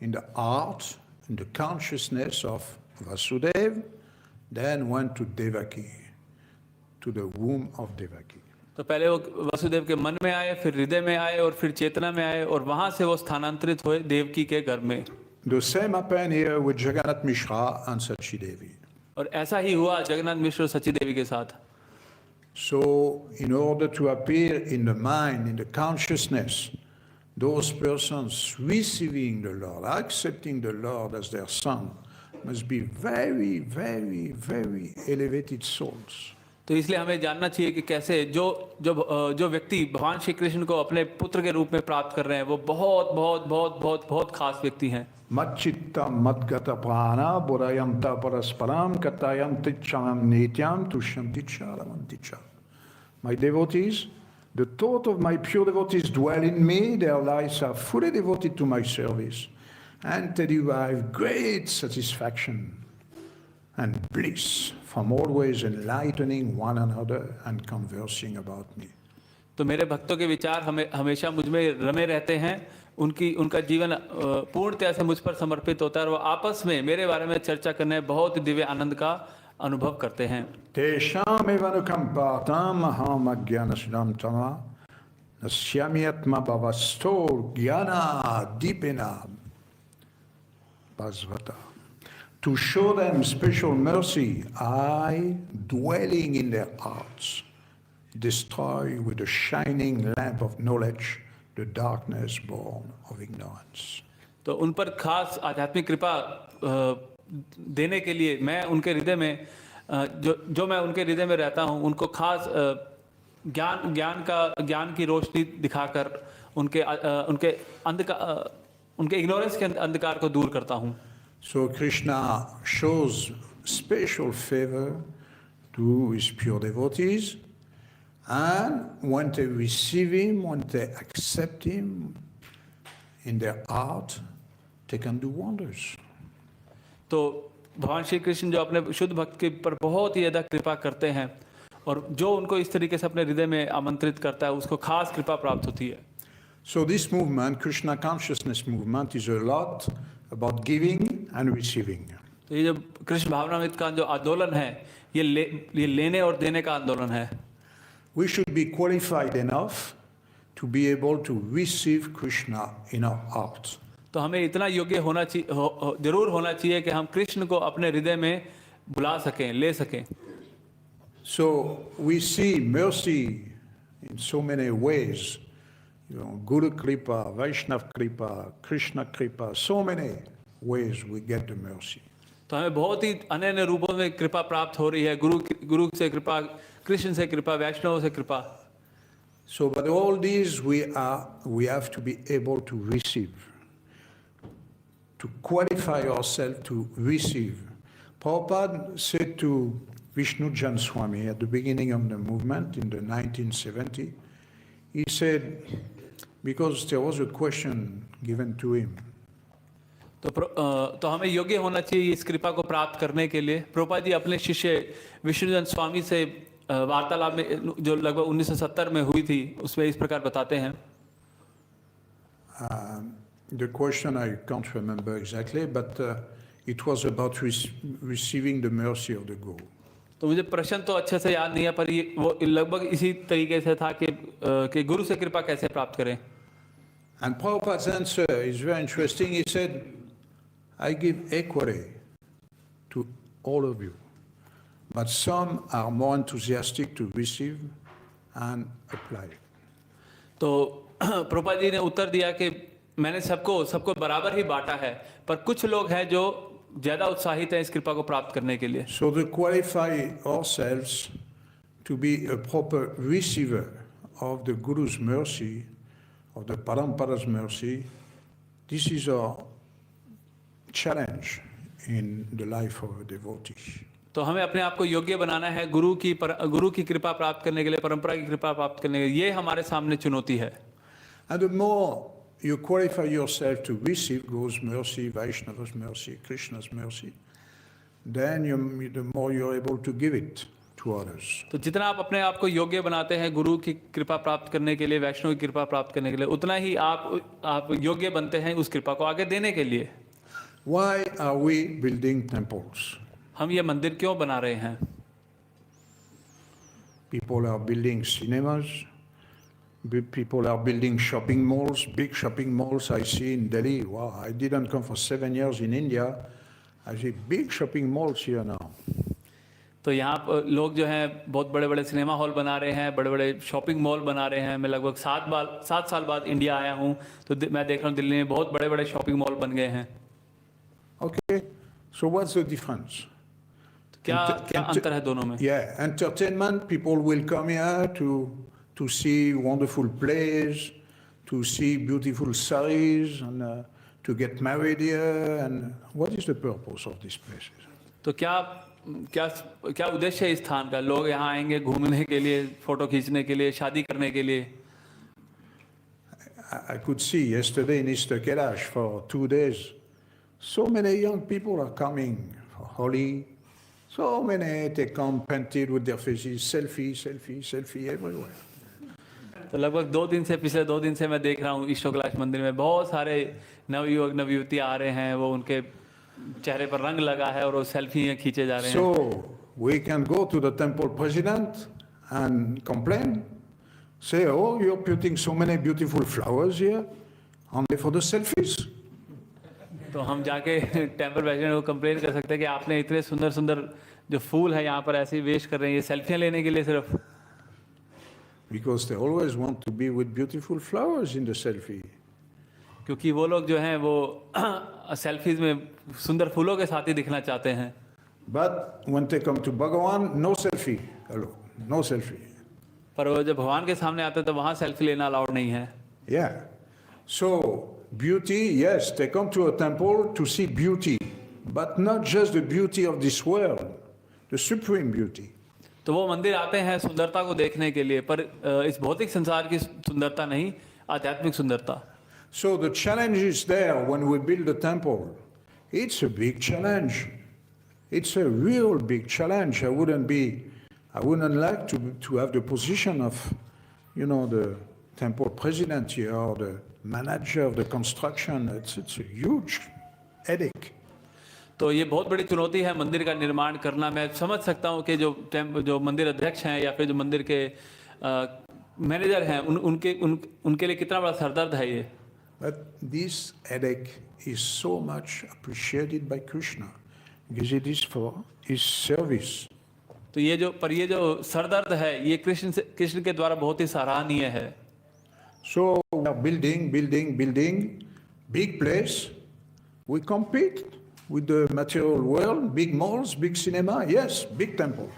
in the heart, in the consciousness of Vasudeva, then went to Devaki, to the womb of Devaki. तो पहले वो वसुदेव के मन में आए, फिर हृदय में आए और फिर चेतना में आए, और वहां से वो स्थानांतरित हुए देवकी के गर्भ में। The same happened here with Jagannath Mishra and Sachi Devi. और ऐसा ही हुआ जगन्नाथ मिश्र और सची देवी के साथ। So in order to appear in the mind, in the consciousness, those persons receiving the Lord, accepting the Lord as their son, must be very, very, very elevated souls. तो इसलिए हमें जानना चाहिए कि कैसे जो व्यक्ति भगवान श्री कृष्ण को अपने पुत्र के रूप में प्राप्त कर रहे हैं, वो बहुत बहुत बहुत बहुत बहुत खास व्यक्ति हैं। Matchitta madgata prana bodhayanta parasparam katayam ticham nityam tushyanticha ramanticha. My devotees, The thought of my pure devotees dwell in me, their lives are fully devoted to my service, and they derive great satisfaction and bliss from always enlightening one another and conversing about me. तो मेरे भक्तों के विचार हमेशा मुझ में रमे रहते हैं, उनका जीवन पूर्णतया से मुझ पर समर्पित होता है और वो आपस में मेरे बारे में चर्चा करने बहुत ही दिव्य आनंद का अनुभव करते हैं। Tesham evanukampatam aham ajnanasudam tama nasyami atma bhavastor jnana dipena bhasvata. To show them special mercy, I, dwelling in their hearts, destroy with the shining lamp of knowledge the darkness born of ignorance. तो उन पर खास आध्यात्मिक कृपा देने के लिए मैं उनके हृदय में जो मैं उनके हृदय में रहता हूँ, उनको खास ज्ञान की रोशनी दिखाकर उनके इग्नोरेंस के अंधकार को दूर करता हूँ। So Krishna shows special favor to his pure devotees, and when they receive him, when they accept him in their heart, they can do wonders. तो भगवान श्री कृष्ण जो अपने शुद्ध भक्त के पर बहुत ही ज़्यादा कृपा करते हैं और जो उनको इस तरीके से अपने हृदय में आमंत्रित करता है, उसको खास कृपा प्राप्त होती है। So this movement, Krishna consciousness movement, is a lot about giving and receiving. तो ये जो कृष्ण भावनामृत का जो आंदोलन है, ये लेने और देने का आंदोलन है। We should be qualified enough to be able to receive Krishna in our heart. तो हमें इतना योग्य होना चाहिए, जरूर होना चाहिए कि हम कृष्ण को अपने हृदय में बुला सकें, ले सकें। So we see mercy in so many ways. Guru Kripa, Vaishnav Kripa, Krishna Kripa, so many ways we get the mercy. तो हमें बहुत ही अन्य रूपों में कृपा प्राप्त हो रही है, गुरु से कृपा, कृष्ण से कृपा, वैष्णव से कृपा। So but all these we have to be able to receive, to qualify ourselves to receive. Prabhupada said to Vishnu Jan Swami at the beginning of the movement in the 1970, he said, because there was a question given to him. तो हमें योग्य होना चाहिए इस कृपा को प्राप्त करने के लिए। प्रभुपाद जी अपने शिष्य विष्णुजन स्वामी से वार्तालाप में जो लगभग 1970 में हुई थी, उसमें इस प्रकार बताते हैं। The question I can't remember exactly, but it was about receiving the mercy of the Guru. तो मुझे प्रश्न तो अच्छे से याद नहीं है, पर ये वो लगभग इसी तरीके से था कि गुरु से कृपा कैसे प्राप्त करें। And Prabhupada's answer is very interesting. He said, I give equally to all of you, but some are more enthusiastic to receive and apply. तो प्रभुपाद जी ने उत्तर दिया कि मैंने सबको बराबर ही बांटा है, पर कुछ लोग हैं जो ज्यादा उत्साहित हैं इस कृपा को प्राप्त करने के लिए। So to qualify ourselves to be a proper receiver of the Guru's mercy, of the Parampara's mercy, this is our challenge in the life of a devotee. तो हमें अपने आप को योग्य बनाना है गुरु की कृपा प्राप्त करने के लिए, परंपरा की कृपा प्राप्त करने के लिए। ये हमारे सामने चुनौती है। And the more you qualify yourself to receive Guru's mercy, Vaishnava's mercy, Krishna's mercy, then the more you're able to give it to others. तो जितना आप अपने आप को योग्य बनाते हैं गुरु की कृपा प्राप्त करने के लिए, वैष्णव की कृपा प्राप्त करने के लिए, उतना ही आप योग्य बनते हैं उस कृपा को आगे देने के लिए। Why are we building temples? हम ये मंदिर क्यों बना रहे हैं? People are building cinemas. People are building shopping malls, big shopping malls. I see in Delhi. Wow, I didn't come for 7 years in India. I see big shopping malls here now. तो यहाँ पर लोग जो हैं बहुत बड़े बड़े cinema hall बना रहे हैं, बड़े बड़े शॉपिंग मॉल बना रहे हैं। मैं लगभग 7 साल बाद इंडिया आया हूँ, तो मैं देख रहा हूँ दिल्ली में बहुत बड़े बड़े शॉपिंग मॉल बन गए हैं। Okay, so what's the difference? क्या अंतर है दोनों में? Yeah, entertainment. People will come here to see wonderful plays, to see beautiful saris, and to get married here. And what is the purpose of these places? तो क्या क्या क्या उद्देश्य है इस स्थान का? लोग यहाँ आएंगे घूमने के लिए, फोटो खींचने के लिए, शादी करने के लिए। I could see yesterday in Easter Kailash for 2 days, so many young people are coming for Holi. So many, they come painted with their faces, selfie, selfie, selfie everywhere. तो लगभग 2 दिन से, पिछले 2 दिन से मैं देख रहा हूँ ईश्वर कैलाश मंदिर में बहुत सारे नवयुवक नवयुवती आ रहे हैं, वो उनके चेहरे पर रंग लगा है और वो सेल्फी खींचे जा रहे हैं। So we can go to the temple president and complain, say, oh, you're putting so many beautiful flowers here, only for the selfies. तो हम जाके टेम्पल प्रेसिडेंट को कंप्लेन कर सकते हैं कि आपने इतने सुंदर सुंदर जो फूल है यहाँ पर ऐसे ही वेस्ट कर रहे हैं, ये सेल्फियाँ लेने के लिए सिर्फ। Because they always want to be with beautiful flowers in the selfie. क्योंकि वो लोग जो हैं वो सेल्फीज में सुंदर फूलों के साथ ही दिखना चाहते हैं। But when they come to Bhagavan, no selfie. Hello, no selfie. पर वो जब भगवान के सामने आते हैं तो वहाँ सेल्फी लेना अलाउड नहीं है। Yeah. So, beauty, yes, they come to a temple to see beauty, but not just the beauty of this world, the supreme beauty. तो वो मंदिर आते हैं सुंदरता को देखने के लिए, पर इस भौतिक संसार की सुंदरता नहीं, आध्यात्मिक सुंदरता। So the challenge is there when we build a temple. It's a big challenge. It's a real big challenge. I wouldn't like to have the position of, the temple president here or the manager of the construction. It's a huge headache. तो ये बहुत बड़ी चुनौती है मंदिर का निर्माण करना। मैं समझ सकता हूँ कि जो मंदिर अध्यक्ष हैं या फिर जो मंदिर के मैनेजर हैं उनके लिए कितना बड़ा सरदर्द है ये। But this headache is so much appreciated by Krishna because it is for his service. तो ये जो सरदर्द है ये कृष्ण के द्वारा बहुत ही सराहनीय है। So we are building, big place. We compete with the material world, big malls, big cinema, yes, big temples.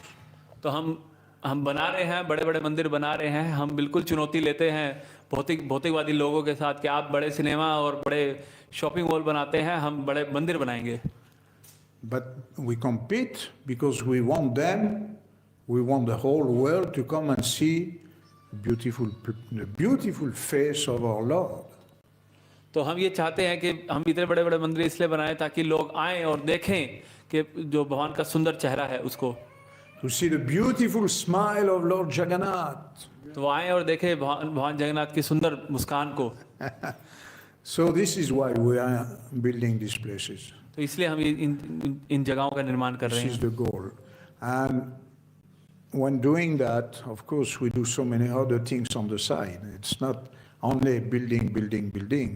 तो हम बना रहे हैं, बड़े बड़े मंदिर बना रहे हैं। हम बिल्कुल चुनौती लेते हैं भौतिकवादी लोगों के साथ कि आप बड़े सिनेमा और बड़े शॉपिंग मॉल बनाते हैं, हम बड़े मंदिर बनाएंगे। But we compete because we want the whole world to come and see the beautiful face of our Lord. तो हम ये चाहते हैं कि हम इतने बड़े बड़े मंदिर इसलिए बनाएं ताकि लोग आएं और देखें कि जो भगवान का सुंदर चेहरा है उसको। To see the beautiful smile of Lord Jagannath. तो वो आएं और देखें भगवान जगन्नाथ की सुंदर मुस्कान को। So this is why we are building these places. तो इसलिए हम इन जगहों का निर्माण कर रहे हैं। This is the goal. And when doing that, of course, we do so many other things on the side. It's not only building.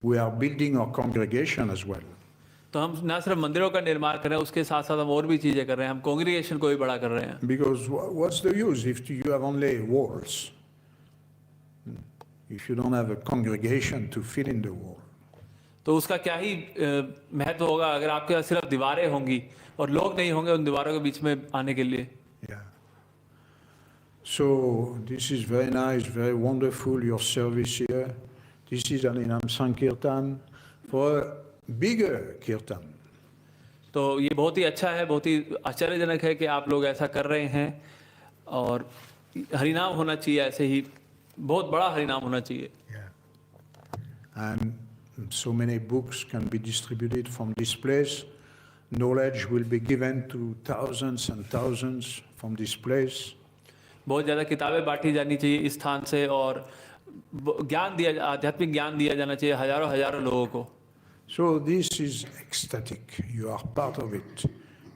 We are building our congregation as well. तो हम ना सिर्फ मंदिरों का निर्माण कर रहे हैं, उसके साथ साथ हम और भी चीजें कर रहे हैं। हम कांग्रीगेशन को भी बड़ा कर रहे हैं। Because what's the use if you have only walls? If you don't have a congregation to fill in the wall. तो उसका क्या ही महत्व होगा अगर आपके पास सिर्फ दीवारें होंगी और लोग नहीं होंगे उन दीवारों के बीच में आने के लिए। Yeah. So this is very nice, very wonderful, your service here. This is an Inam Sankirtan for a bigger kirtan. तो ये बहुत ही अच्छा है, बहुत ही आश्चर्यजनक है कि आप लोग ऐसा कर रहे हैं और हरिनाम होना चाहिए, ऐसे ही बहुत बड़ा हरिनाम होना चाहिए। Yeah. And so many books can be distributed from this place. Knowledge will be given to thousands and thousands from this place. बहुत ज़्यादा किताबें बांटी जानी चाहिए इस स्थान से और आध्यात्मिक ज्ञान दिया जाना चाहिए हजारों लोगों को। So this is ecstatic. You are part of it.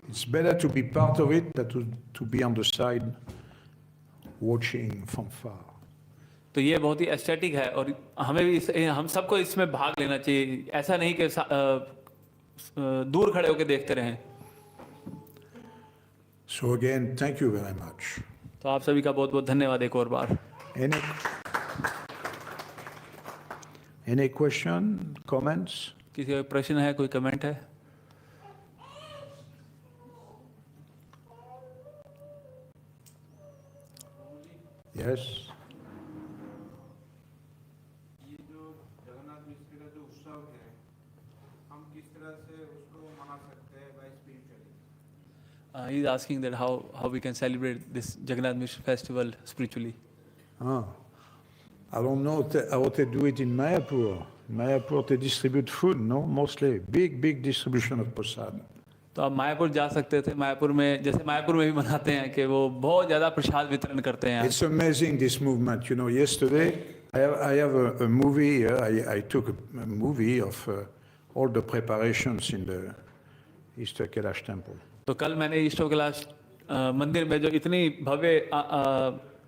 It's better to be part of it than to be on the side watching from far. तो ये बहुत ही एस्थेटिक है और हमें भी हम सबको इसमें भाग लेना चाहिए। ऐसा नहीं कि दूर खड़े होकर देखते रहें। So again, thank you very much. तो आप सभी का बहुत बहुत धन्यवाद एक और बार। Any question, comments? किसी का प्रश्न है, कोई कमेंट है? Yes. ये जो जगन्नाथ मिश्र का जो उत्सव है, हम किस तरह से उसको मना सकते हैं by spiritually? He's asking that how we can celebrate this Jagannath Mishra festival spiritually. Ah, I don't know how they do it in Mayapur. Mayapur, they distribute food, no? Mostly. Big distribution of prasad. तो आप मायापुर जा सकते थे. मायापुर में जैसे मायापुर में भी मनाते हैं कि वो बहुत ज़्यादा प्रसाद वितरण करते हैं. It's amazing, this movement. You know, yesterday, I have a movie here. I took a movie of all the preparations in the Easter Kailash temple. तो कल मैंने ईश्वर कैलाश मंदिर में जो इतनी भव्य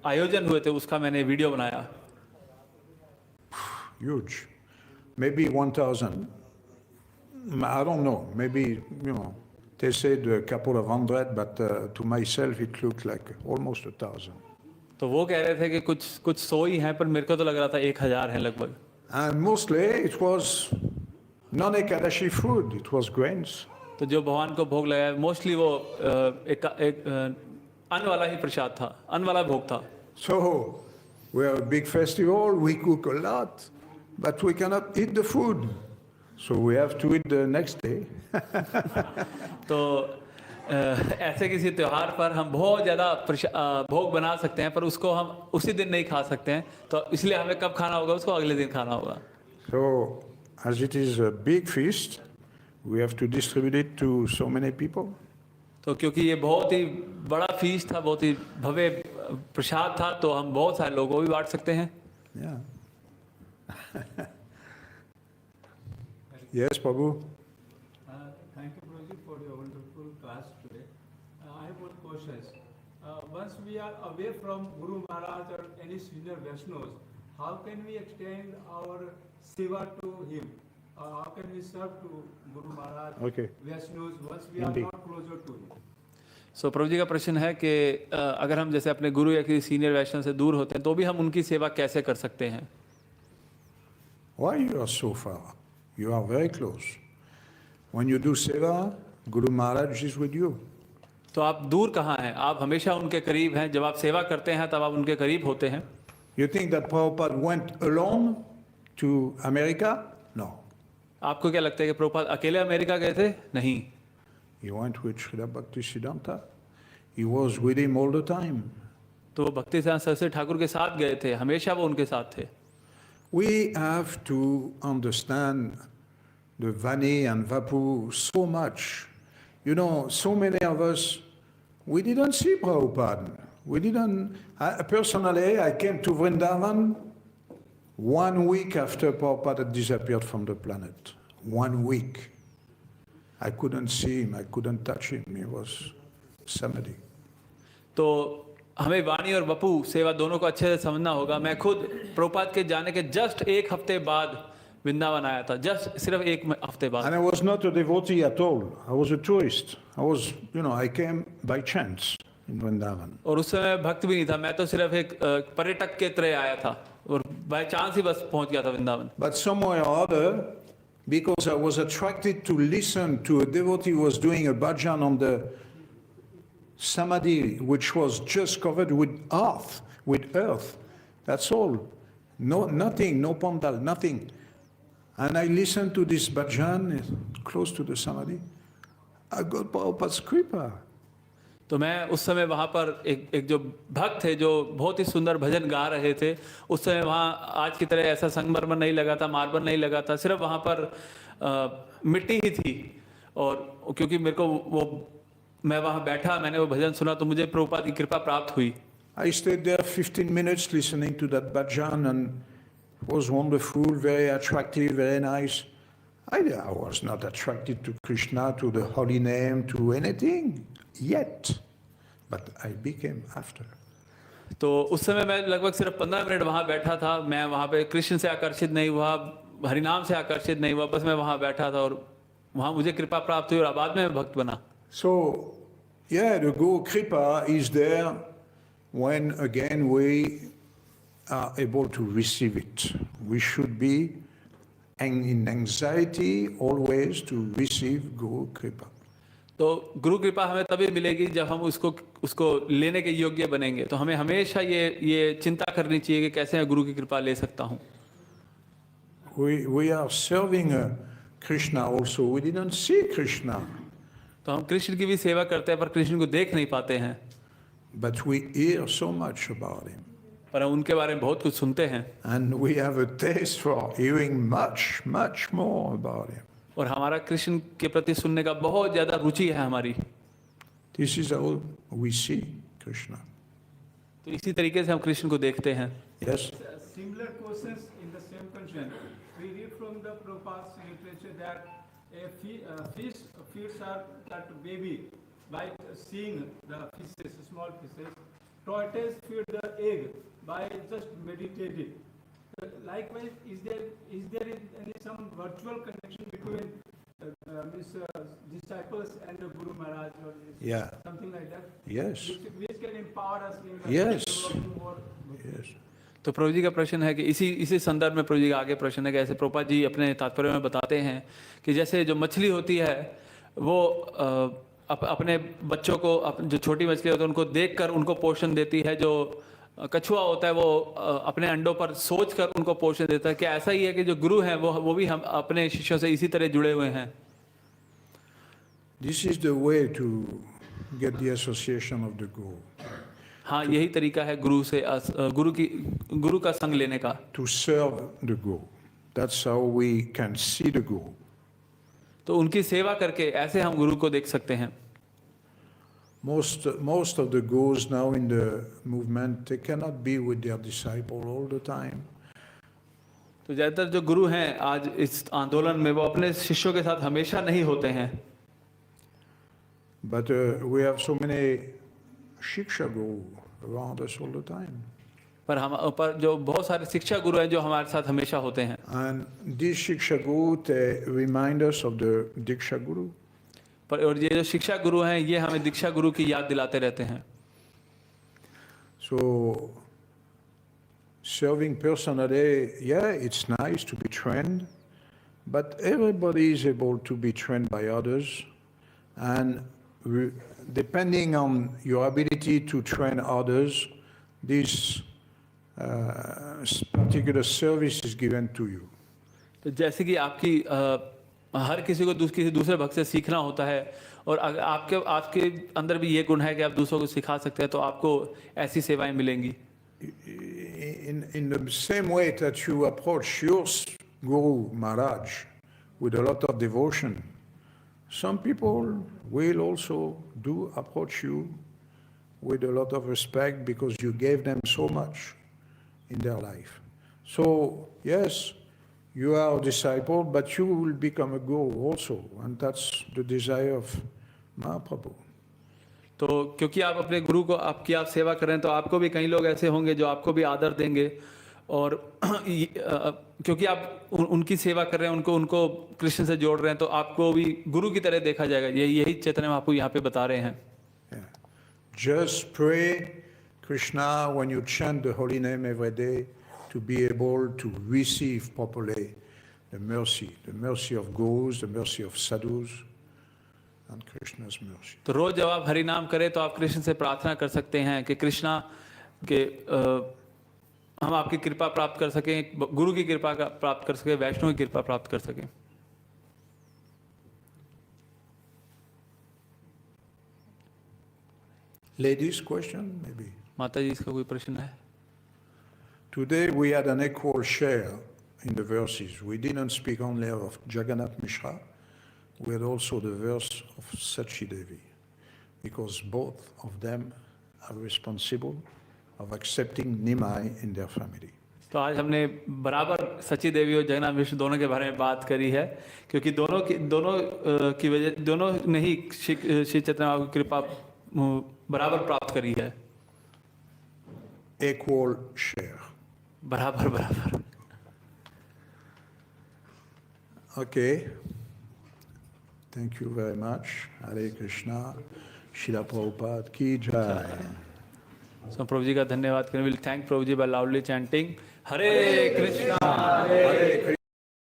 आयोजन हुए थे उसका मैंने वीडियो बनाया. Huge. Maybe 1,000. I don't know. Maybe, you know, they said a couple of hundred, but to myself it looked like almost 1,000. तो वो कह रहे थे कि कुछ 100 ही हैं, पर मेरे को तो लग रहा था 1,000 है लगभग. And mostly it was non-Ekadashi food. It was grains. तो जो भगवान को भोग लगाया मोस्टली वो एक अन्न वाला ही प्रसाद था, अन्न वाला भोग था. So we have a big festival. We cook a lot, but we cannot eat the food. So we have to eat the next day. तो ऐसे किसी त्योहार पर हम बहुत ज़्यादा भोग बना सकते हैं, पर उसको हम उसी दिन नहीं खा सकते हैं. तो इसलिए हमें कब खाना होगा, उसको अगले दिन खाना होगा. So as it is a big feast, we have to distribute it to so many people. तो क्योंकि ये बहुत ही बड़ा फीस्ट था, बहुत ही भव्य प्रसाद था, तो हम बहुत सारे लोगों को भी बांट सकते हैं. Yeah. Yes, Prabhu. Thank you, Prabhu, for your wonderful class today. I have one question. Once we are away from Guru Maharaj or any senior Vaishnavas, how can we extend our seva to him? How can we serve to Guru Maharaj, Okay. Vaishnavas, once we Indeed. are not closer to him? सो प्रभु जी का प्रश्न है कि अगर हम जैसे अपने गुरु या किसी सीनियर वैष्णव से दूर होते हैं तो भी हम उनकी सेवा कैसे कर सकते हैं. Why you are so far? You are very close. When you do seva, Guru Maharaj is with you. तो आप दूर कहाँ हैं, आप हमेशा उनके करीब हैं. जब आप सेवा करते हैं तब आप उनके करीब होते हैं. You think that Prabhupada went alone to America? No. आपको क्या लगता है कि प्रभुपाद अकेले अमेरिका गए थे? नहीं. He went with Srila Bhaktisiddhanta. He was with him all the time. तो भक्ति सिद्धांत सरस्वती ठाकुर के साथ गए थे, हमेशा वो उनके साथ थे. We have to understand the Vani and Vapu so much. You know, so many of us, we didn't see Prabhupada. We didn't. Personally, I came to Vrindavan 1 week after Prabhupada had disappeared from the planet. 1 week. I couldn't see him. I couldn't touch him. He was samadhi. तो हमें वाणी और बपू सेवा दोनों को अच्छे से समझना होगा. मैं खुद प्रभुपाद के जाने के जस्ट 1 हफ्ते बाद वृंदावन आया था, जस्ट सिर्फ 1 हफ्ते बाद. And I was not a devotee at all. I was a tourist. I came by chance in Vrindavan. और उस समय भक्त भी नहीं था, मैं तो सिर्फ एक पर्यटक के तरह आया था और बाय चांस ही बस पहुंच गया था Vrindavan. But somewhere or other, because I was attracted to listen to a devotee who was doing a bhajan on the samadhi, which was just covered with earth. That's all. No, nothing, no pandal, nothing. And I listened to this bhajan close to the samadhi. I got Prabhupada's kripa. तो मैं उस समय वहाँ पर एक जो भक्त थे जो बहुत ही सुंदर भजन गा रहे थे, उस समय वहाँ आज की तरह ऐसा संगमरमर नहीं लगा था, मार्बल नहीं लगा था, सिर्फ वहाँ पर मिट्टी ही थी. और क्योंकि मेरे को मैं वहाँ बैठा, मैंने वो भजन सुना, तो मुझे प्रभुपाद की कृपा प्राप्त हुई. I stayed there 15 minutes listening to that bhajan, and it was wonderful, very attractive, very nice. I was not attracted to Krishna, to the holy name, to anything yet, but I became after. तो उस समय मैं लगभग सिर्फ 15 minute वहाँ बैठा था. मैं वहाँ पे कृष्ण से आकर्षित नहीं हुआ, हरिनाम से आकर्षित नहीं हुआ, बस मैं वहाँ बैठा था और वहाँ मुझे कृपा प्राप्त हुई और बाद में मैं भक्त बना. So, yeah, the Guru Kripa is there when again we are able to receive it. We should be in anxiety always to receive Guru Kripa. तो गुरु कृपा हमें तभी मिलेगी जब हम उसको लेने के योग्य बनेंगे. तो हमें हमेशा ये चिंता करनी चाहिए कि कैसे मैं गुरु की कृपा ले सकता हूँ. We are serving Krishna also. We didn't see Krishna. तो हम कृष्ण की भी सेवा करते हैं पर कृष्ण को देख नहीं पाते हैं, but we hear so much about him. पर हम उनके बारे में बहुत कुछ सुनते हैं And we have a taste for hearing much, much more about him. और हमारा कृष्ण के प्रति सुनने का बहुत ज़्यादा रुचि है हमारी। This is how we see Krishna. तो इसी तरीके से हम कृष्ण को देखते हैं। Yes? Similar questions in the same concern. We read from the Prabhupada's literature that a fish feeds that baby by seeing the fishes, small fishes. Tortoise feed the egg by just meditating. Likewise, is there any some virtual connection between disciples and the Guru Maharaj, or Yeah. something like that? Yes. Which can empower us in Yes. developing more. Yes. तो प्रभु जी का प्रश्न है कि इसी संदर्भ में प्रभु जी का आगे प्रश्न है कि ऐसे प्रभुपाद जी अपने तात्पर्य में बताते हैं कि जैसे जो मछली होती है वो अपने बच्चों को, जो छोटी मछली होती है उनको देखकर उनको पोषण देती है, जो कछुआ होता है वो अपने अंडों पर सोचकर उनको पोषण देता है। क्या ऐसा ही है कि जो गुरु हैं वो भी हम अपने शिष्यों से इसी तरह जुड़े हुए हैं? This is the way to get the association of the Guru. हाँ, यही तरीका है गुरु का संग लेने का। To serve the Guru. That's how we can see the Guru. तो उनकी सेवा करके ऐसे हम गुरु को देख सकते हैं। Most of the gurus now in the movement, they cannot be with their disciple all the time. तो ज़्यादातर जो गुरु हैं आज इस आंदोलन में वो अपने शिष्यों के साथ हमेशा नहीं होते हैं। But we have so many shiksha guru around us all the time. पर जो बहुत सारे शिक्षा गुरु हैं जो हमारे साथ हमेशा होते हैं। And these shiksha guru, they remind us of the diksha guru. पर और ये जो शिक्षा गुरु हैं ये हमें दीक्षा गुरु की याद दिलाते रहते हैं। So serving personally, yeah, it's nice to be trained, but everybody is able to be trained by others, and depending on your ability to train others, this particular service is given to you. तो जैसे कि आपकी हर किसी को किसी दूसरे भक्त से सीखना होता है और अगर आपके अंदर भी ये गुण है कि आप दूसरों को सिखा सकते हैं तो आपको ऐसी सेवाएं मिलेंगी। In the same way that you approach your Guru Maharaj with a lot of devotion, some people will also do approach you with a lot of respect because you gave them so much in their life. So, yes, you are a disciple, but you will become a guru also, and that's the desire of Mahaprabhu. तो क्योंकि आप अपने गुरु को आप सेवा कर रहे हैं तो आपको भी कई लोग ऐसे होंगे जो आपको भी आदर देंगे और क्योंकि आप उनकी सेवा कर रहे हैं, उनको कृष्ण से जोड़ रहे हैं तो आपको भी गुरु की तरह देखा जाएगा। यही चेतन आपको यहाँ पे बता रहे हैं। Just pray Krishna when you chant the holy name every day, to be able to receive properly the mercy of gurus, the mercy of sadhus, and Krishna's mercy. तो रोज जब आप हरि नाम करें तो आप कृष्ण से प्रार्थना कर सकते हैं कि कृष्णा के हम आपकी कृपा प्राप्त कर सकें, गुरु की कृपा प्राप्त कर सकें, वैष्णव की कृपा प्राप्त कर सकें। Ladies' question, maybe. माता जी इसका कोई प्रश्न है? Today we had an equal share in the verses. We didn't speak only of Jagannath Mishra, we had also the verse of Sachi Devi, because both of them are responsible of accepting Nimai in their family. तो आज हमने बराबर सची देवी और जगन्नाथ मिश्र दोनों के बारे में बात करी है क्योंकि दोनों ने ही श्री चैतन्य की कृपा बराबर प्राप्त करी है। Equal share. बराबर। Okay. Thank you very much. Hare Krishna. Srila Prabhupada ki jai. So प्रभु जी का धन्यवाद करें। We'll thank Prabhu ji by loudly chanting Hare Krishna, Hare Krishna.